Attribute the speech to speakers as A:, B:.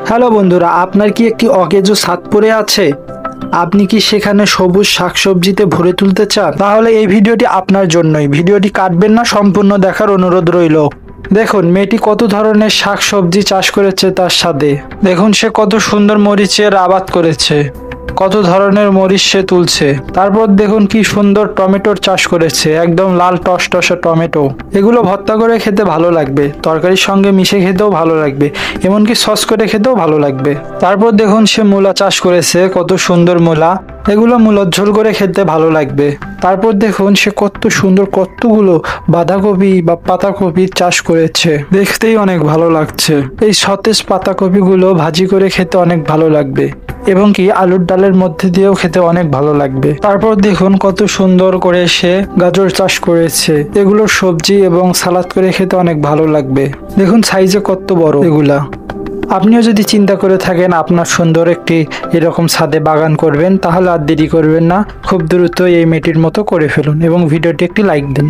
A: Hello বন্ধুরা, আপনার কি একটি অকেজো ছাদ পড়ে আছে? আপনি কি সেখানে সবুজ শাকসবজিতে ভরে তুলতে চান? তাহলে এই ভিডিওটি আপনার জন্যই। ভিডিওটি কাটবেন না, সম্পূর্ণ দেখার অনুরোধ রইল। দেখুন মেয়েটি কত ধরনের শাকসবজি চাষ করেছে তার সাথে। দেখুন সে কত সুন্দর মরিচের আবাদ করেছে, কত ধরনের মরিচ সে তুলছে। তারপর দেখুন কি সুন্দর টমেটোর চাষ করেছে, একদম লাল টসটসে টমেটো। এগুলো ভর্তা করে খেতে ভালো লাগবে, তরকারির সঙ্গে মিশে খেতেও ভালো লাগবে, এমনকি সস করে খেতেও ভালো লাগবে। তারপর দেখুন সে মূলা চাষ করেছে, কত সুন্দর মূলা। এগুলো মূলার ঝোল করে খেতে ভালো লাগবে। তারপর দেখুন সে কত সুন্দর কতগুলো বাঁধাকপি বা পাতাকপির চাষ করেছে, দেখতেই অনেক ভালো লাগছে। এই সতেজ পাতাকপিগুলো ভাজি করে খেতে অনেক ভালো লাগবে, এবং কি আলুর ডালের মধ্যে দিয়েও খেতে অনেক ভালো লাগবে। তারপর দেখুন কত সুন্দর করে সে গাজর চাষ করেছে, এগুলো সবজি এবং সালাদ করে খেতে অনেক ভালো লাগবে। দেখুন সাইজে কত বড় এগুলা। আপনিও যদি চিন্তা করে থাকেন আপনার সুন্দর একটি এরকম ছাদে বাগান করবেন, তাহলে আর দেরি করবেন না, খুব দ্রুত এই মেয়েটির মতো করে ফেলুন এবং ভিডিওটি একটি লাইক দিন।